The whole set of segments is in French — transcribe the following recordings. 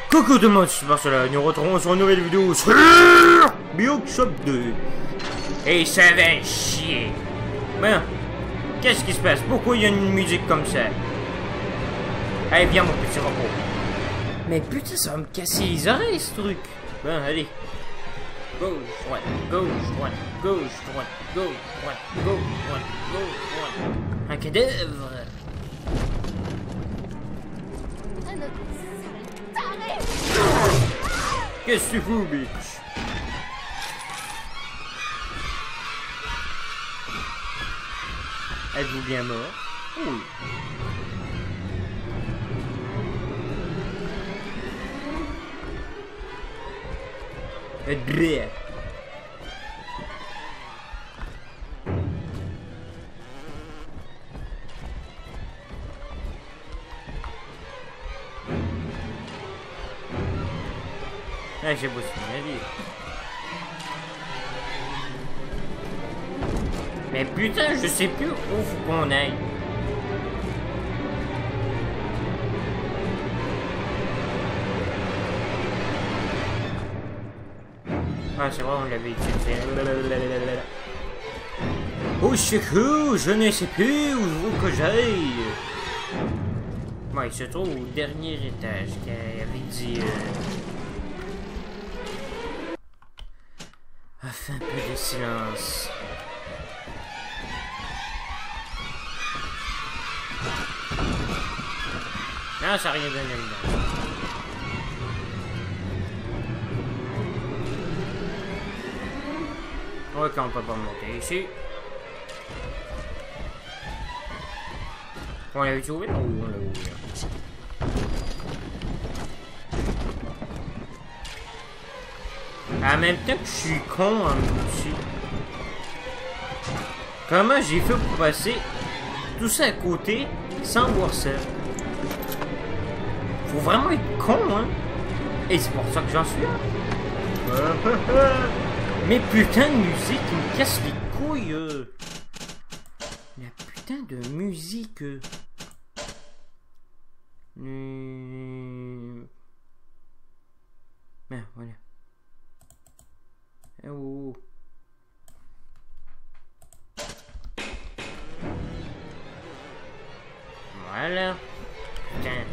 Coucou tout le monde, c'est Marcela, nous retrouvons sur une nouvelle vidéo sur BioShock 2. Et ça va chier. Ben, qu'est-ce qui se passe? Pourquoi il y a une musique comme ça? Allez, viens mon petit robot. Mais putain, ça va me casser les oreilles ce truc. Ben, allez. Gauche, droite, gauche, droite, gauche, droite, gauche, droite, gauche, droite, gauche, droite. Un cadavre. Qu'est-ce que tu fous, bitch? Êtes-vous bien mort? Oui. Bien. Ah, j'ai bossé ma vie. Mais putain, je sais plus où faut qu'on aille. Ah, c'est vrai, on l'avait utilisé. Oh, c'est cool, je ne sais plus où faut que j'aille. Bon, il se trouve au dernier étage, qui avait dit... Enfin, un peu de silence. Non, ça n'a rien donné là. Ok, on peut pas monter ici. On l'avait trouvé là? Oui, on l'a ouvert. En même temps que je suis con aussi. Comment j'ai fait pour passer tout ça à côté sans voir ça? Faut vraiment être con, hein? Et c'est pour ça que j'en suis là. Mais putain de musique, il me casse les couilles. La putain de musique. Ben, voilà. Oh. Voilà. Putain.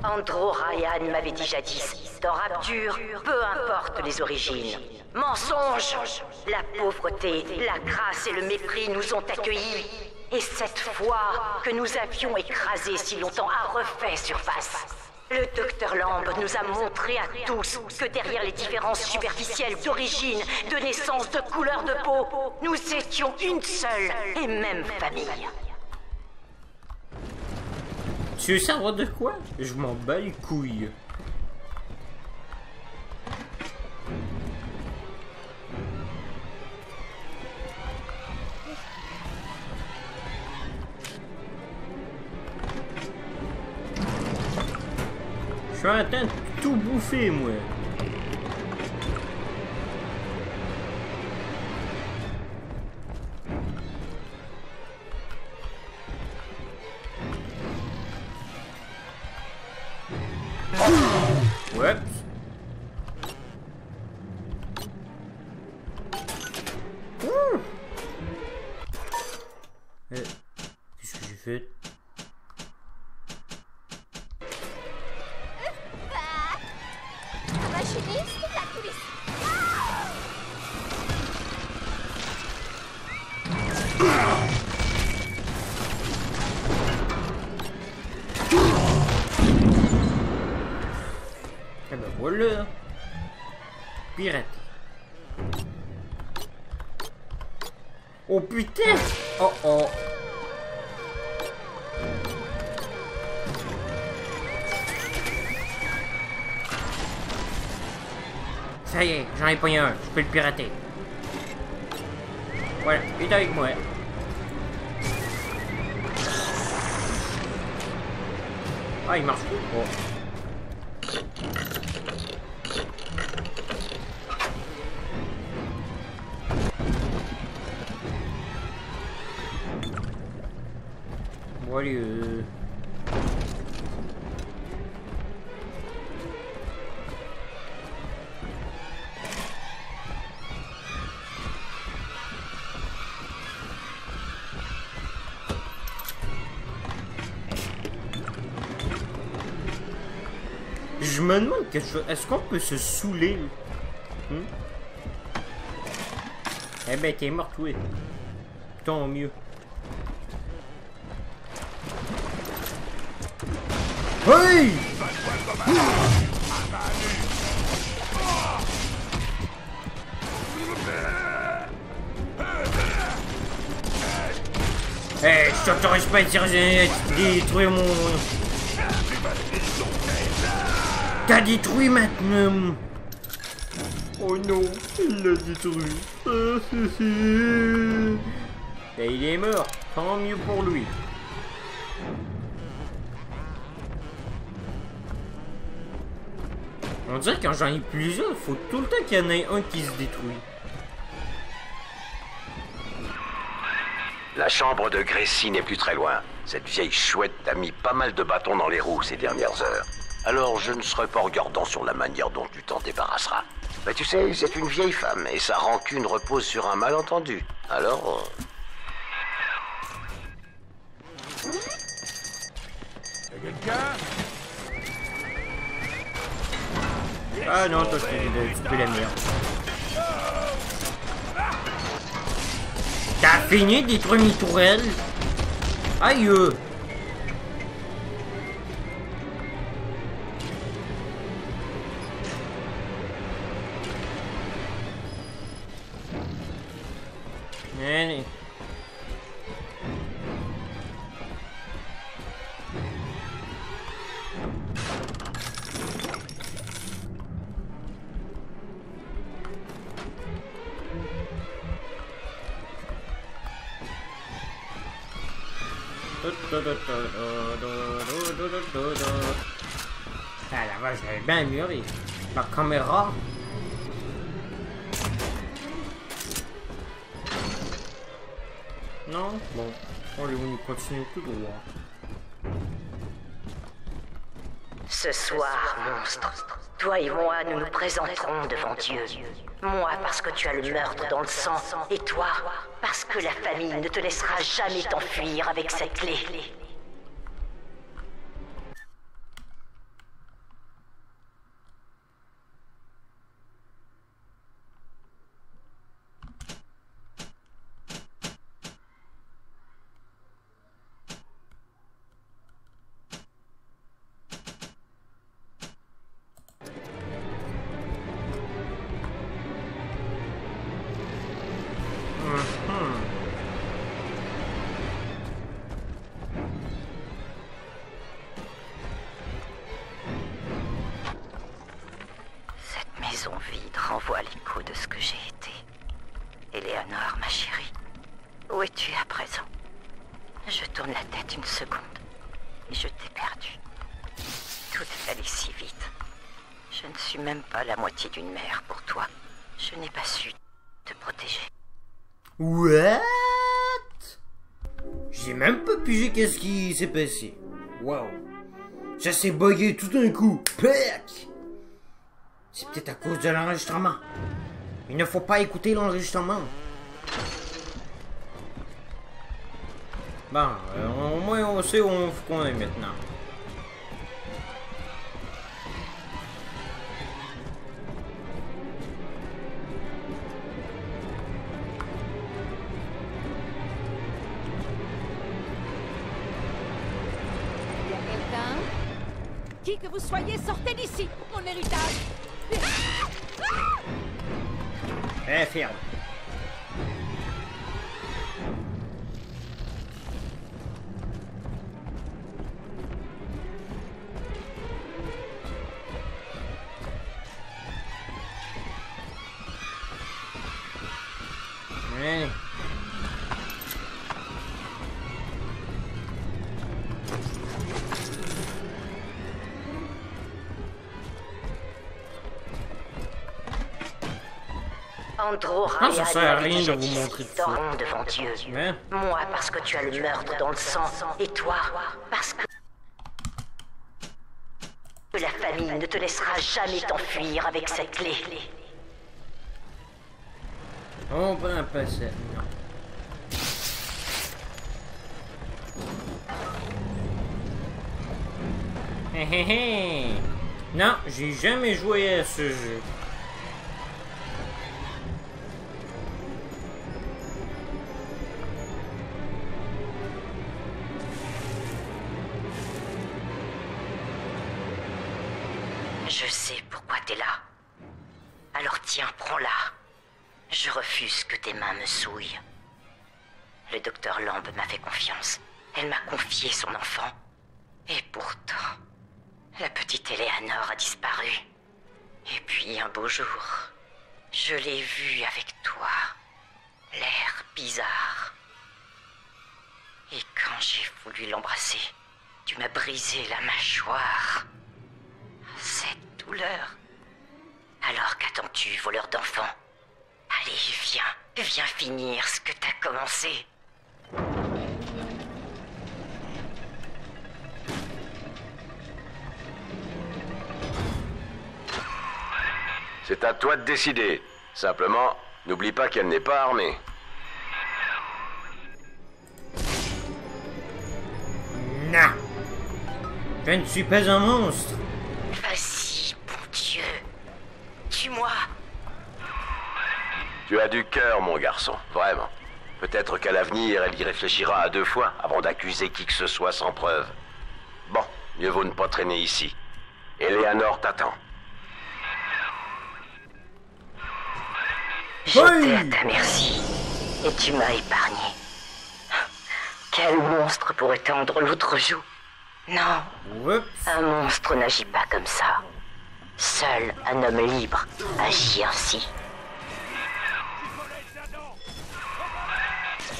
Andro Ryan m'avait dit jadis, dans Rapture, peu importe les origines. Mensonge! La pauvreté, la grâce et le mépris nous ont accueillis. Et cette foi que nous avions écrasée si longtemps a refait surface. Le docteur Lamb nous a montré à tous que derrière les différences superficielles d'origine, de naissance, de couleur de peau, nous étions une seule et même famille. Tu veux savoir de quoi? Je m'en bats les couilles. Je suis en train de tout bouffer, moi. Ouais. Qu'est-ce que j'ai fait? Eh ben voilà. Pirate. Oh putain. Oh oh. Ça y est, j'en ai pogné un. Je peux le pirater. Voilà, il est avec moi. Ah, il marche plus. Oh. Voilà. je me demande quelque chose. Est-ce qu'on peut se saouler? Eh ben, t'es mort, oui. Tant mieux. Oui! Eh, je t'autorise pas de détruire mon... T'as détruit maintenant. Oh non, il l'a détruit. Et il est mort, tant mieux pour lui. On dirait que quand j'en ai plusieurs, il faut tout le temps qu'il y en ait un qui se détruit. La chambre de Gracie n'est plus très loin. Cette vieille chouette a mis pas mal de bâtons dans les roues ces dernières heures. Alors je ne serai pas regardant sur la manière dont tu t'en débarrasseras. Mais tu sais, c'est une vieille femme et sa rancune repose sur un malentendu. Alors... Ah non, toi tu peux la merde. T'as fini de détruire mes tourelles? Aïe! Allez. Ah la vache, j'avais bien amélioré. La caméra. Non? Bon. Allez, on continue tout droit. Ce soir, monstre, toi et moi, nous nous présenterons devant Dieu. Moi, parce que tu as le meurtre dans le sang, et toi, parce que la famille ne te laissera jamais t'enfuir avec cette clé. Maison vide renvoie l'écho de ce que j'ai été. Éléonore, ma chérie, où es-tu à présent? Je tourne la tête une seconde et je t'ai perdu. Tout est allé si vite. Je ne suis même pas la moitié d'une mère pour toi. Je n'ai pas su te protéger. What? J'ai même pas pigé qu'est-ce qui s'est passé. Wow. Ça s'est bugué tout d'un coup. Pec! C'est peut-être à cause de l'enregistrement. Il ne faut pas écouter l'enregistrement. Bon, au moins on sait où on est maintenant. Il y a quelqu'un? Qui que vous soyez, sortez d'ici, mon héritage! Eh, ferme. Ouais. Andro, Ah, ça sert à rien de vous montrer tout ça. dormons devant Dieu. Ouais. Moi, parce que tu as le meurtre dans le sang, et toi, parce que la famille ne te laissera jamais t'enfuir avec cette clé. On va passer. Non. Hé hé hé. Non, j'ai jamais joué à ce jeu. Je sais pourquoi t'es là. Alors tiens, prends-la. Je refuse que tes mains me souillent. Le docteur Lamb m'a fait confiance. Elle m'a confié son enfant. Et pourtant, la petite Eleanor a disparu. Et puis un beau jour, je l'ai vue avec toi. L'air bizarre. Et quand j'ai voulu l'embrasser, tu m'as brisé la mâchoire. Cette douleur. Alors qu'attends-tu, voleur d'enfants? Allez, viens finir ce que t'as commencé. C'est à toi de décider. Simplement, n'oublie pas qu'elle n'est pas armée. Non. Je ne suis pas un monstre. Vas-y, bon Dieu. Tue-moi. Tu as du cœur, mon garçon, vraiment. Peut-être qu'à l'avenir, elle y réfléchira à 2 fois avant d'accuser qui que ce soit sans preuve. Bon, mieux vaut ne pas traîner ici. Eleanor t'attend. J'étais à ta merci. Et tu m'as épargné. Quel monstre pourrait tendre l'autre joue? Non, Oups. un monstre n'agit pas comme ça. Seul un homme libre agit ainsi.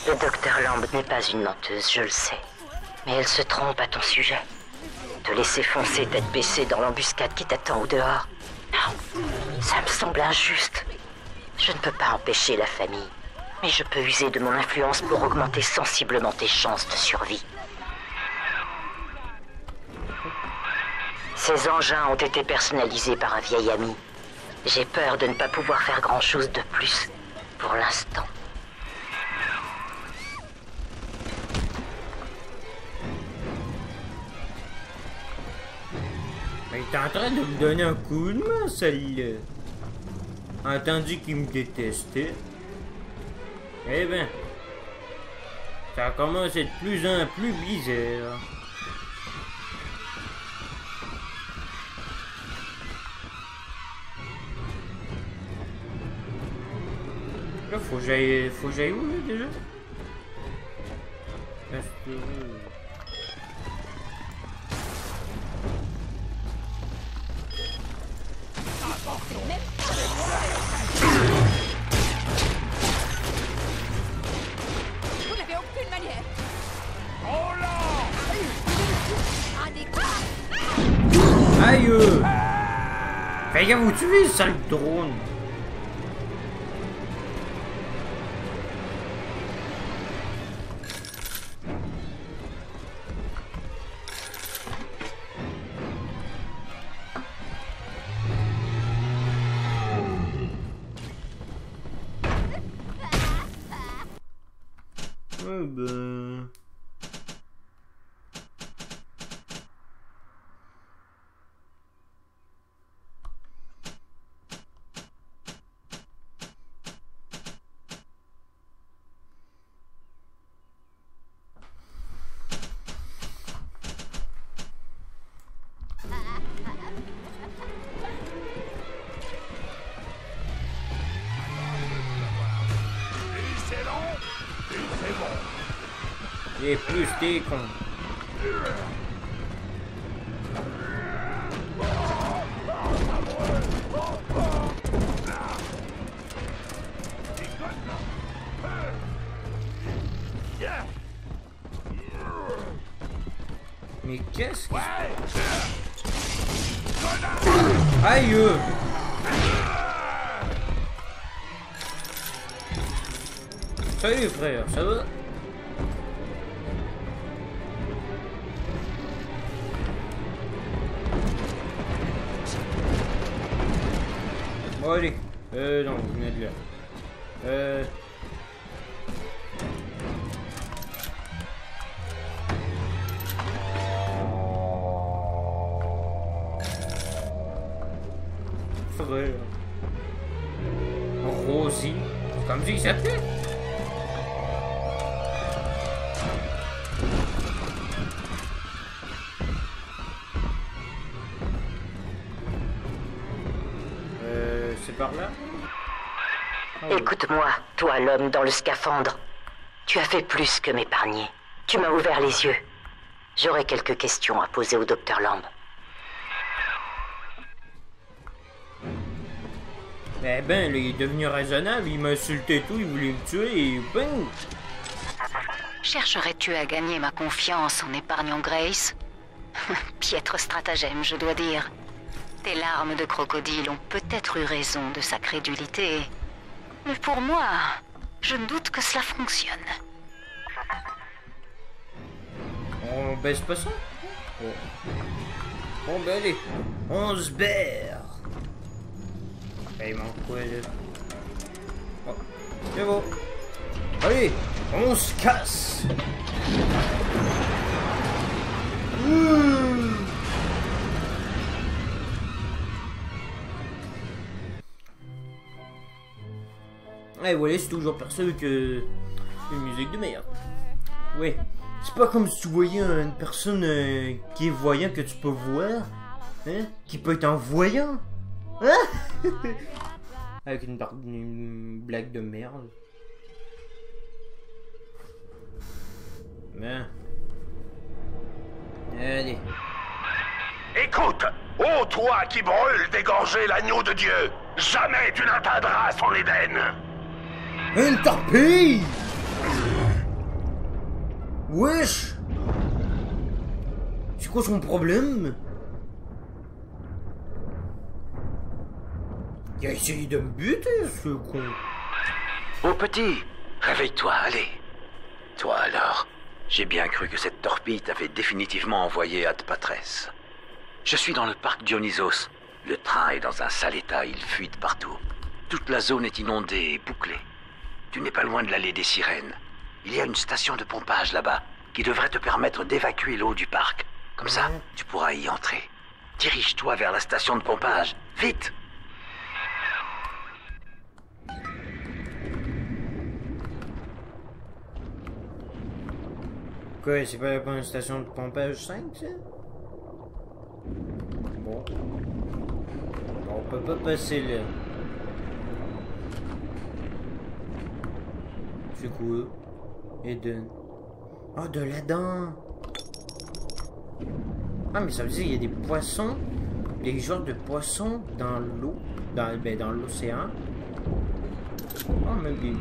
Le docteur Lamb n'est pas une menteuse, je le sais. Mais elle se trompe à ton sujet. Te laisser foncer tête baissée dans l'embuscade qui t'attend au dehors. Non, ça me semble injuste. Je ne peux pas empêcher la famille, mais je peux user de mon influence pour augmenter sensiblement tes chances de survie. Ces engins ont été personnalisés par un vieil ami. J'ai peur de ne pas pouvoir faire grand-chose de plus, pour l'instant. Mais il est en train de me donner un coup de main, celle-là. Entendu qu'il me détestait. Eh ben, ça commence à être de plus en plus bizarre. Là, faut que j'aille où, là, déjà? Vous n'avez aucune manière. Oh là! Aïe! Fais gaffe, vous tuez, sale drone! Oh ben... Et plus t'es con. Mais qu'est-ce que... Aïe! Salut frère, ça va? Bon allez, non, vous venez de là. frère. Rosie. C'est comme ça qu'il s'appelait. C'est par là? Ah, oui. Écoute-moi, toi l'homme dans le scaphandre. Tu as fait plus que m'épargner. Tu m'as ouvert les yeux. J'aurais quelques questions à poser au docteur Lamb. Eh ben, il est devenu raisonnable, il m'a insulté tout, il voulait me tuer et bang! Chercherais-tu à gagner ma confiance en épargnant Grace? Piètre stratagème, je dois dire. Tes larmes de crocodile ont peut-être eu raison de sa crédulité. Mais pour moi, je doute que cela fonctionne. On baisse pas ça? Oh. Bon ben allez, on se berre! Il manque quoi là? Oh, c'est bon. Allez, on se casse! Et voilà, c'est toujours perçu que une musique de merde. Ouais, c'est pas comme si tu voyais une personne qui est voyant que tu peux voir, hein? Qui peut être un voyant, hein? Avec une blague de merde. Ben. Allez. Écoute, ô toi qui brûle d'égorger l'agneau de Dieu, jamais tu n'atteindras son Éden. Une torpille! Wesh! C'est quoi son problème? Il a essayé de me buter, ce con. Mon petit, réveille-toi, allez. Toi alors, j'ai bien cru que cette torpille t'avait définitivement envoyé à Patresse. Je suis dans le parc Dionysos. Le train est dans un sale état, il fuit de partout. Toute la zone est inondée et bouclée. Tu n'es pas loin de l'allée des sirènes. Il y a une station de pompage là-bas qui devrait te permettre d'évacuer l'eau du parc. Comme ça, tu pourras y entrer. Dirige-toi vers la station de pompage. Vite! Quoi, c'est pas une station de pompage 5, ça? Bon. On peut pas passer là. C'est quoi? Eden. Ah, de la dent! Ah, mais ça veut dire qu'il y a des poissons, des genres de poissons dans l'eau, dans l'océan. Ah, mais des...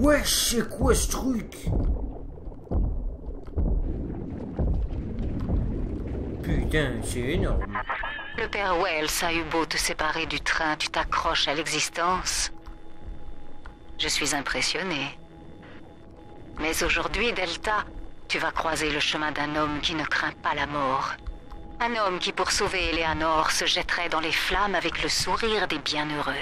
Wesh, c'est quoi ce truc? Putain, c'est énorme. Le père Wells a eu beau te séparer du train, tu t'accroches à l'existence. Je suis impressionné. Mais aujourd'hui, Delta, tu vas croiser le chemin d'un homme qui ne craint pas la mort. Un homme qui, pour sauver Eleanor, se jetterait dans les flammes avec le sourire des bienheureux.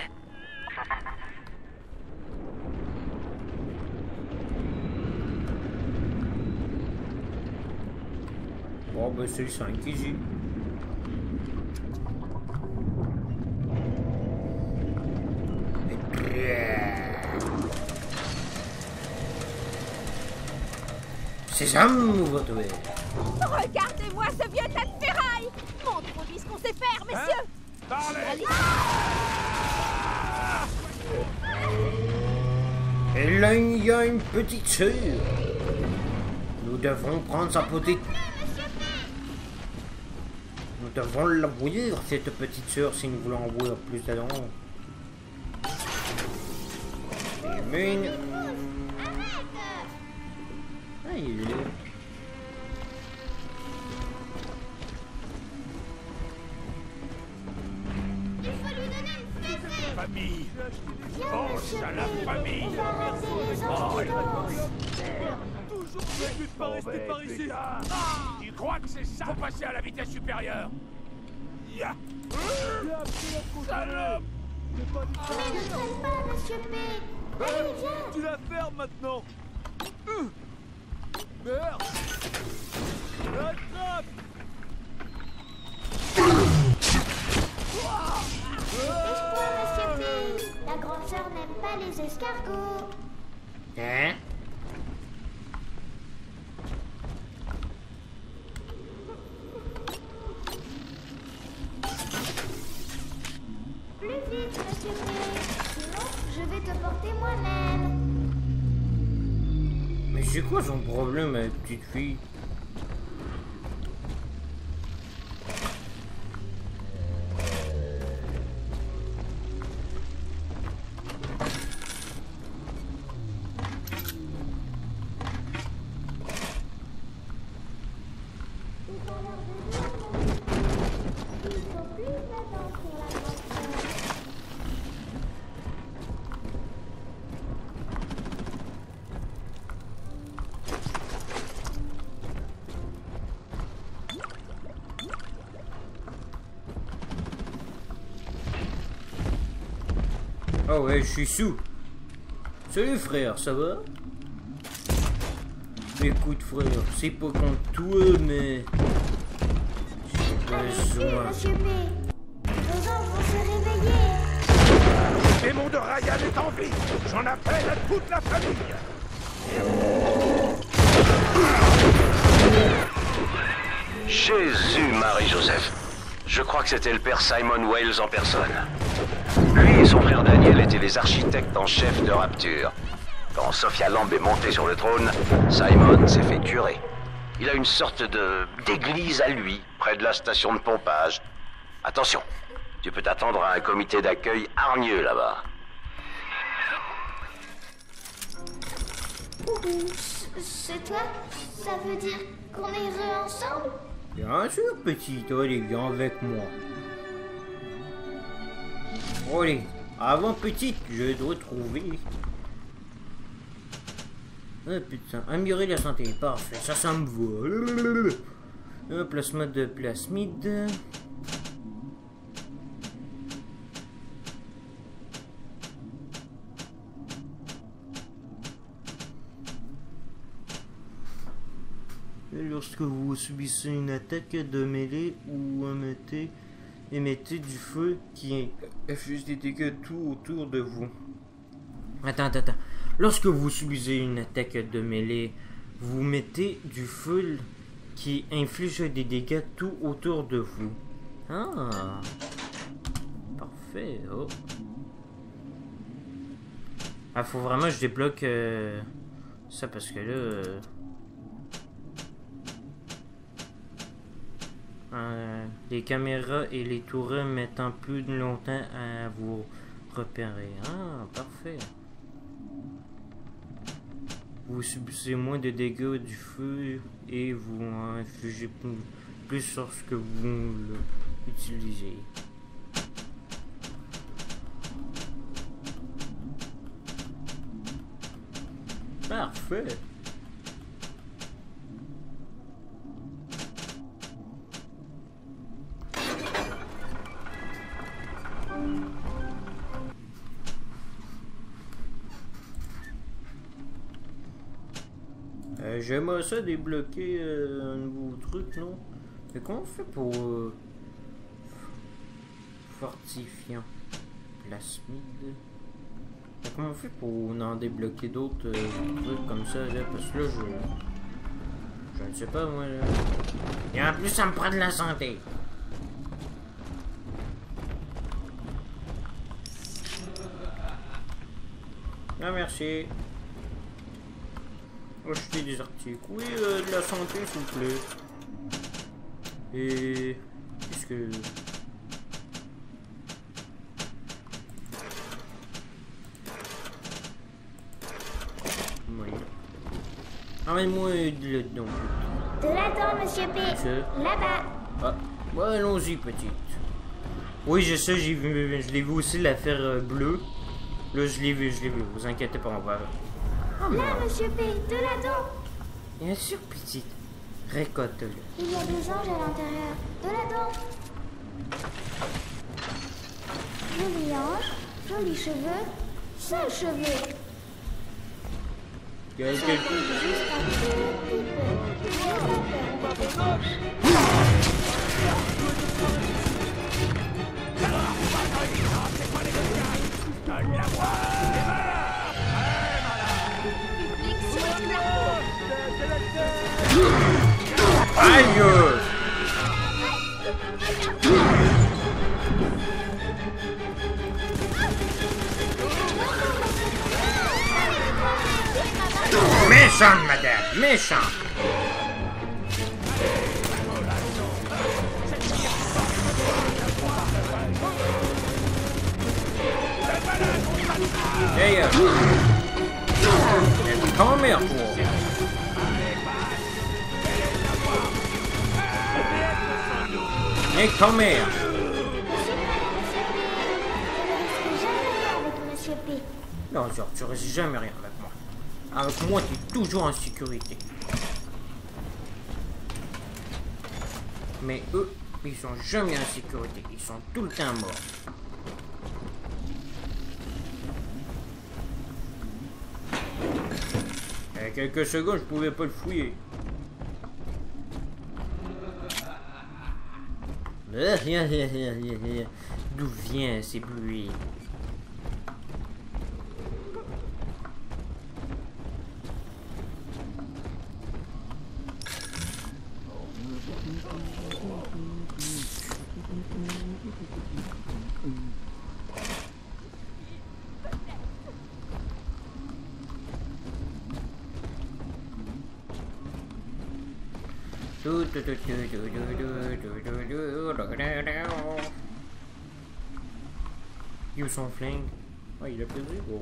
Bon, bah c'est le 5 ici. Sésame, ouvre-toi. Regardez-moi ce vieux tas de ferraille! Montre-moi ce qu'on sait faire, messieurs! Allez. Et là, il y a une petite sœur. Nous devons prendre sa petite... Nous devons l'envoyer, cette petite sœur, si nous voulons envoyer plus d'adon. Et mine... Ah, il est là. Famille. Pense à la famille. Oh, toujours prévu de pas rester par ici. Tu crois que c'est ça? Faut passer à la vitesse supérieure. Ya. Salope. Mais ne traîne pas, monsieur P. Allez, viens. Tu la fermes maintenant. Merde. Attrape. monsieur P. Sinon, je vais te porter moi-même. Mais c'est quoi son problème, petite fille? Ah ouais, je suis sous. Salut frère, ça va? Écoute frère, c'est pas contre toi, mais... j'ai besoin. Monsieur P. Nos anges vont se réveiller. Le démon de Ryan est en vie. J'en appelle à toute la famille. Jésus, Marie-Joseph. Je crois que c'était le père Simon Wales en personne. Lui et son frère Daniel étaient les architectes en chef de Rapture. Quand Sophia Lamb est montée sur le trône, Simon s'est fait curer. Il a une sorte d'église à lui, près de la station de pompage. Attention, tu peux t'attendre à un comité d'accueil hargneux là-bas. C'est toi? Ça veut dire qu'on est heureux ensemble? Bien sûr, petite, allez, viens avec moi. Allez, avant petite, je dois trouver. Ah putain, améliorer la santé, parfait, ça me va. Un plasma de plasmide. Lorsque vous subissez une attaque de mêlée ou émettez du feu qui inflige des dégâts tout autour de vous. Attends. Lorsque vous subissez une attaque de mêlée, vous mettez du feu qui inflige des dégâts tout autour de vous. Ah, parfait. Oh. Ah, faut vraiment que je débloque ça parce que là. Les caméras et les tourelles mettant plus de longtemps à vous repérer. Ah, parfait. Vous subissez moins de dégâts du feu et vous en infligez plus lorsque vous l'utilisez. Parfait. J'aimerais ça débloquer un nouveau truc, non? Mais comment on fait pour fortifiant plasmide? Mais comment on fait pour en débloquer d'autres trucs comme ça là? Parce que là je ne sais pas moi là. Et en plus ça me prend de la santé. Ah merci. Acheter des articles. Oui, de la santé, s'il vous plaît. Et... qu'est-ce que... Oui. Emmène-moi de là-dedans. De là-dedans, monsieur P. Là-bas. Ah, bon, allons-y, petite. Oui, je sais, je l'ai vu aussi la faire bleue. Là, je l'ai vu, vous inquiétez pas, on va... Oh, là, monsieur P, de là-dedans. Bien sûr, petite. Récolte-le. Il y a des anges à l'intérieur. De là-dedans. Joli ange, jolis cheveux, sales cheveux. Il y a quelque Juste un petit aïe! Méchante, madame, méchante. D'ailleurs, comment mère toi? Nique ton mère. Non, genre, tu restes jamais rien avec moi. Avec moi, tu es toujours en sécurité. Mais eux, ils sont jamais en sécurité. Ils sont tout le temps morts. Il y a quelques secondes, je pouvais pas le fouiller. D'où vient ces bruits? You son flingue. Oh, il a perdu, gros.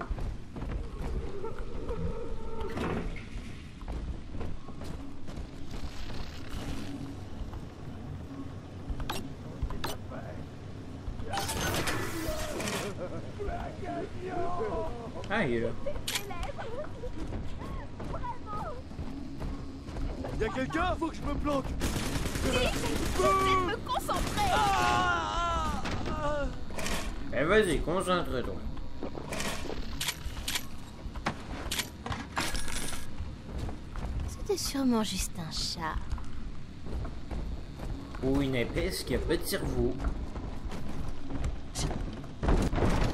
Ah, il est là. Y'a quelqu'un? Faut que je me planque. Je vais me concentrer. Eh, vas-y, concentre-toi. C'était sûrement juste un chat. Ou une épaisse qui a pas de cerveau.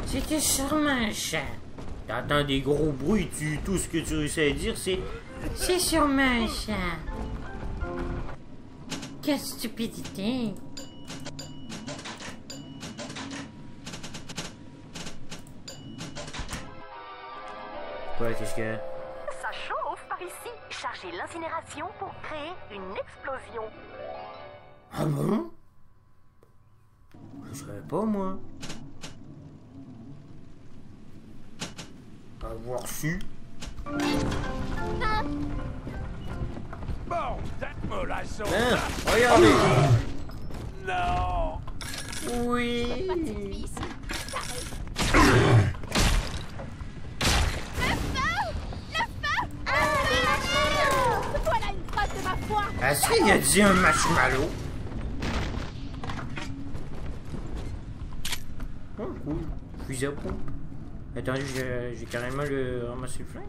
C'était sûrement un chat. T'entends des gros bruits, tout ce que tu réussis à dire, c'est sûrement un chat. Quelle stupidité. Quoi, qu'est-ce que... Ça chauffe par ici. Chargez l'incinération pour créer une explosion. Ah bon? Je savais pas, moi. Avoir su. Bon, cette mollasson. Hein? Regardez. Non. Oui. Pas de cette fille ici. Voilà une trace de ma foi. Est-ce qu'il a dit un marshmallow? Oh, cool. Fusil à pompe. Attendez, j'ai carrément ramassé le flingue.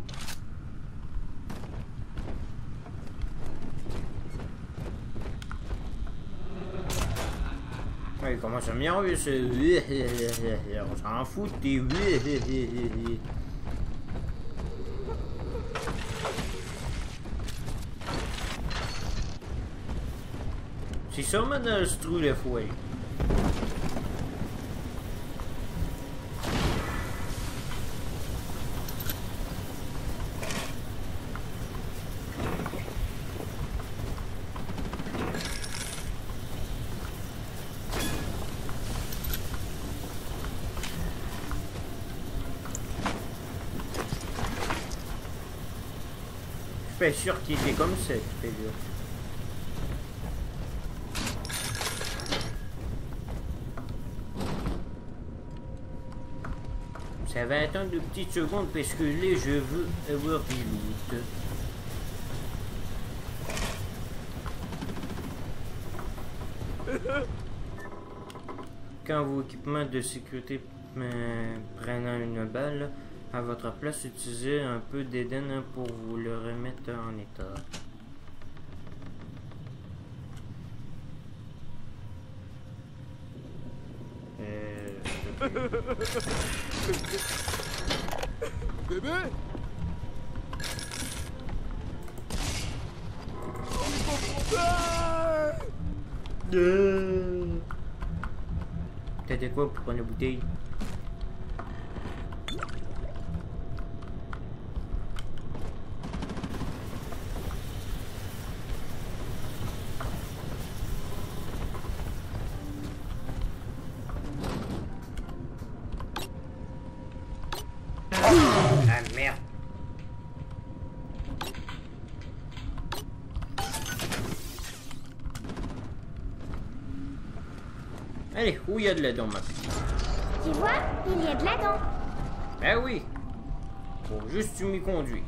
Ouais, il commence à m'énerver, c'est... On s'en fout, t'es... C'est sûrement dans ce trou de fouet. Je suis pas sûr qu'il était comme ça, je te jure. Ça va attendre de petites secondes parce que là je veux avoir du loot. Quand vos équipements de sécurité prenant une balle, à votre place, utilisez un peu d'Éden pour vous le remettre en état. Bébé. T'as de quoi pour prendre la bouteille? Allez, où il y a de la dent, ma petite? Tu vois, il y a de la dent. Ben oui. Faut juste que tu m'y conduises.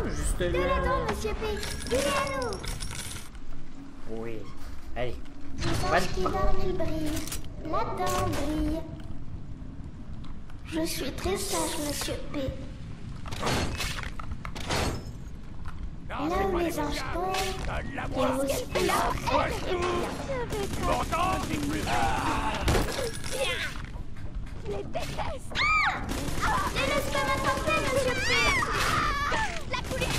Juste De la là. dent, monsieur P. Filez à nous. Oui. Allez. Les Pas anges de qui pas. dorment, ils brillent. La dent brille. Je suis très sage, monsieur P. Non, Là c'est où pas les des anges bouquins. tombent, Donne-la-moi. il vous suit là. Pourtant, c'est plus Je les déteste. Ne laisse pas m'attraper, monsieur P. La coulée.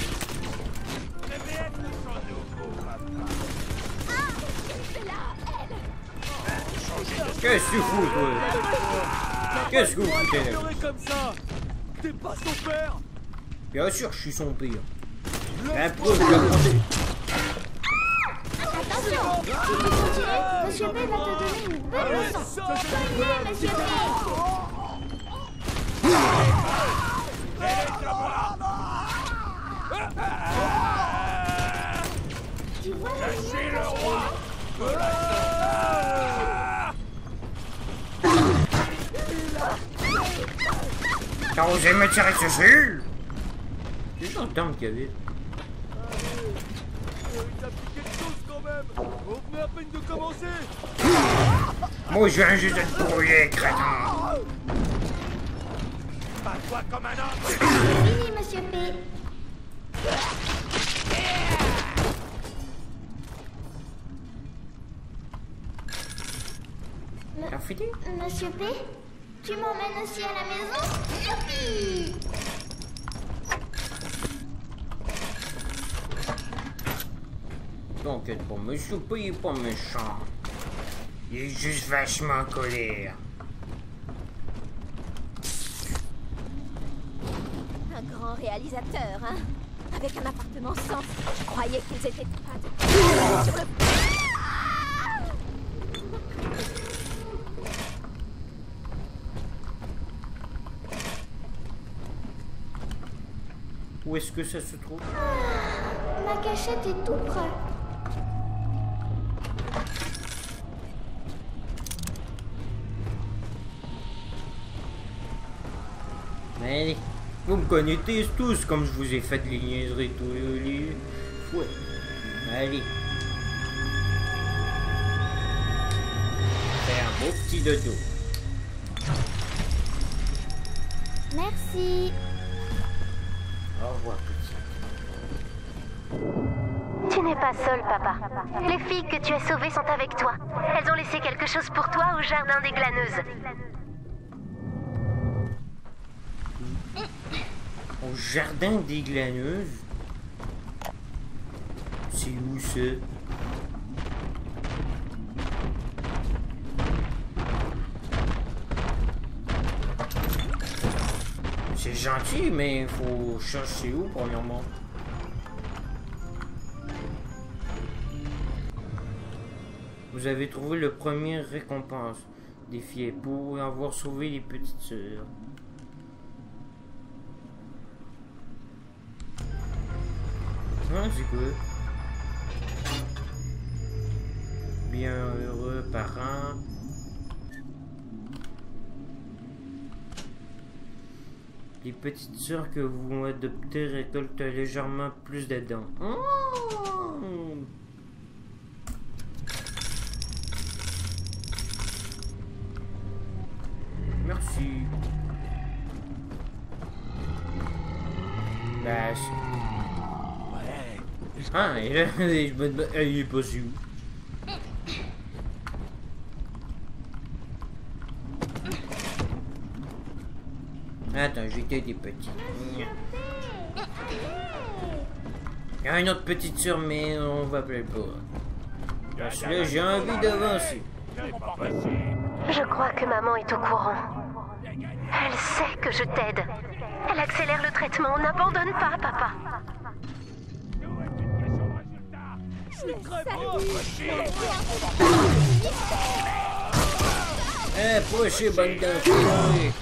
devait être sans nous, papa. C'est là, elle. Qu'est-ce que tu fous, toi? Qu'est-ce que vous foutez là? Pleurer comme ça. T'es pas son père. Bien sûr, je suis son pire. La preuve, je l'ai monté. Attention, si tu continues, monsieur P va te donner une bonne leçon. Soignez, monsieur P. Tu vois la C'est lumière, le monsieur roi. T'as osé me tirer dessus? C'est j'entends qu'il y avait. Il a pris quelque chose quand même. On venait à peine de commencer. Moi, je viens juste de te brouiller, crétin. Bats-toi comme un homme. C'est fini, monsieur P. T'as fini? Monsieur P, tu m'emmènes aussi à la maison? Youpi! T'inquiète pas, monsieur P, il est pas méchant. Il est juste vachement en colère. Un grand réalisateur, hein. Avec un appartement sans. Je croyais qu'ils étaient pas sur le. Où est-ce que ça se trouve? Ma cachette est tout près. Allez, vous me connaissez tous comme je vous ai fait les niaiseries tous les fois. Allez. Fais un beau petit dodo. Merci. Au revoir, petit. Tu n'es pas seul, papa. Les filles que tu as sauvées sont avec toi. Elles ont laissé quelque chose pour toi au jardin des glaneuses. Au jardin des glaneuses? C'est où ça? C'est gentil, mais il faut chercher où, premièrement? Vous avez trouvé le premier récompense. Défié pour avoir sauvé les petites sœurs. Ah, c'est quoi? Bien heureux parent. Les petites sœurs que vous adoptez récoltent légèrement plus de dents. Oh! Merci. Bah, ah, et là, je me demande, il est pas sûr. Attends, j'étais des petits. Il y a une autre petite sœur, mais on va appeler pas. Parce que là, j'ai envie d'avancer. Je crois que maman est au courant. Elle sait que je t'aide. Elle accélère le traitement. N'abandonne pas, papa. Approchez, bande d'enfoirés.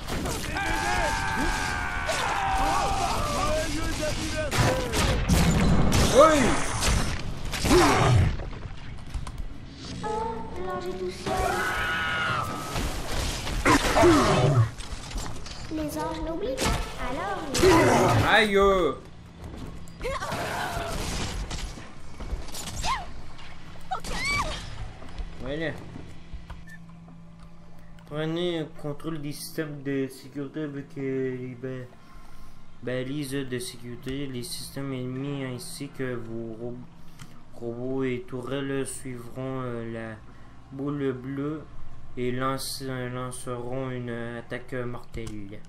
Oui! marcher tout seul. Les anges l'oublient. Alors... Aïe! Voilà. Prenez contrôle des systèmes de sécurité avec les balises de sécurité. Les systèmes ennemis ainsi que vos robots et tourelles suivront la boule bleue et lanceront une attaque mortelle.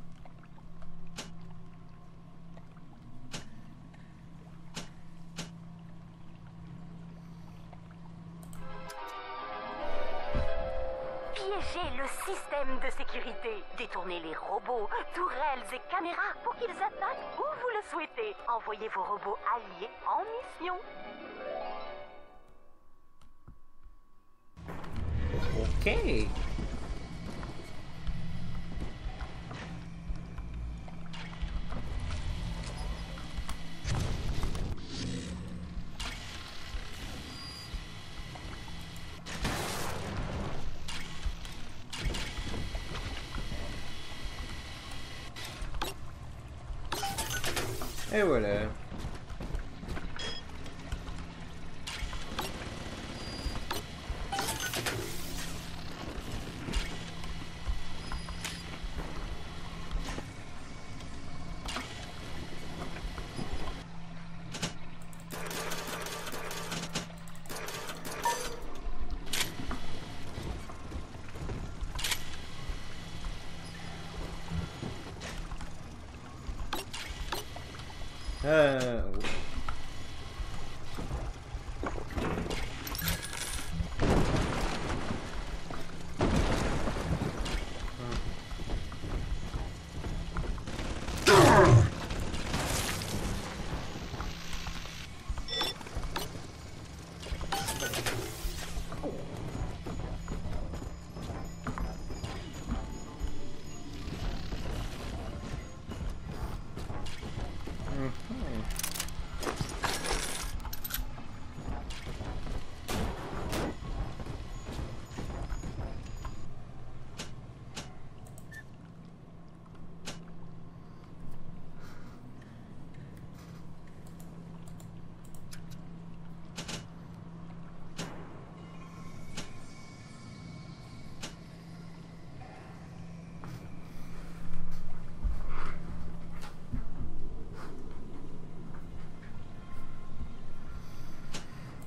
Piégez le système de sécurité. Détournez les robots, tourelles et caméras pour qu'ils attaquent où vous le souhaitez. Envoyez vos robots alliés en mission. Ok. Et voilà.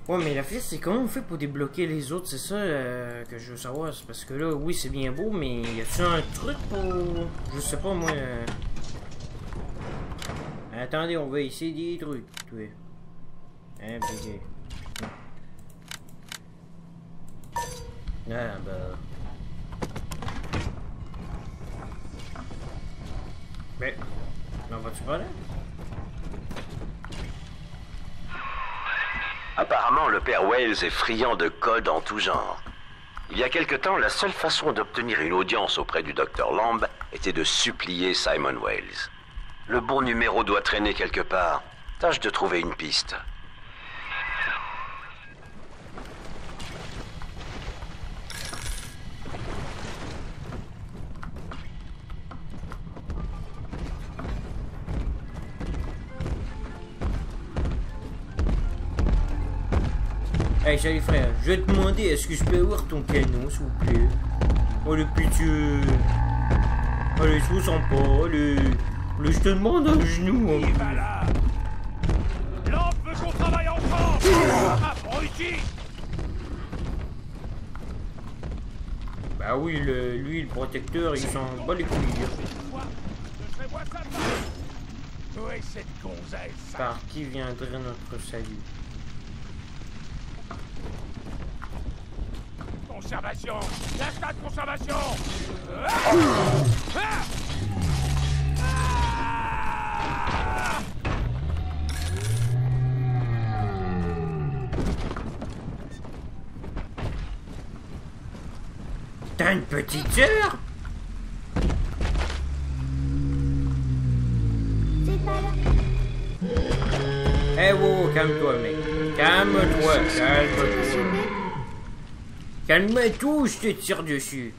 Ouais, mais la fille, c'est comment on fait pour débloquer les autres, c'est ça que je veux savoir. C'est parce que là, oui, c'est bien beau, mais y a-tu un truc pour... Je sais pas, moi... Attendez, on va essayer des trucs, oui. Hein, ok. Ah, bah... Mais... On va-tu pas là? Apparemment, le père Wales est friand de codes en tout genre. Il y a quelque temps, la seule façon d'obtenir une audience auprès du docteur Lamb était de supplier Simon Wales. Le bon numéro doit traîner quelque part. Tâche de trouver une piste. Hey, salut frère, je vais te demander, est-ce que je peux avoir ton canon, s'il vous plaît? Oh, le pitié. Allez, je vous sens pas, allez. Je te demande un genou. Qui va là? Lamb veut qu'on travaille ensemble. Abruti! Bah oui, lui, le protecteur, il s'en bat les couilles. Je ferai voir sa femme. Où est cette gonzesse? Par qui viendrait notre salut? Conservation! L'instant de conservation! T'as une petite sœur? C'est pas là. Eh wow, calme-toi mec. Calme-toi, calme-toi. Calme-toi tout, je te tire dessus.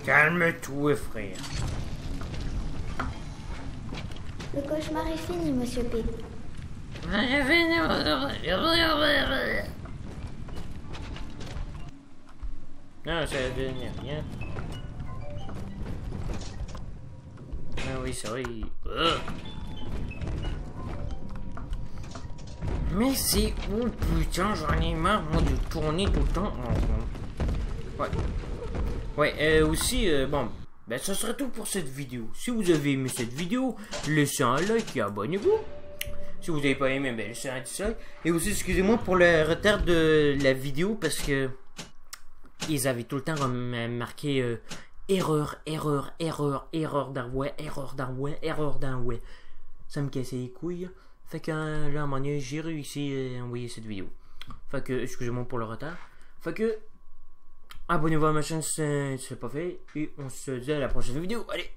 Calme-toi, frère. Le cauchemar est fini, Monsieur P. Non, ça ne devient rien. Ah oui, c'est vrai. Mais c'est où, putain, j'en ai marre, moi, de tourner tout le temps en rond. Ouais. Ouais, aussi, bon, ben, ça serait tout pour cette vidéo. Si vous avez aimé cette vidéo, laissez un like et abonnez-vous. Si vous n'avez pas aimé, ben, laissez un dislike. Et aussi, excusez-moi pour le retard de la vidéo, parce que ils avaient tout le temps marqué erreur d'un ouais. Ça me cassait les couilles. Fait que là, à un moment donné, j'ai réussi à envoyer cette vidéo. Fait que, excusez-moi pour le retard. Fait que, abonnez-vous à ma chaîne si ce n'est pas fait. Et on se dit à la prochaine vidéo. Allez!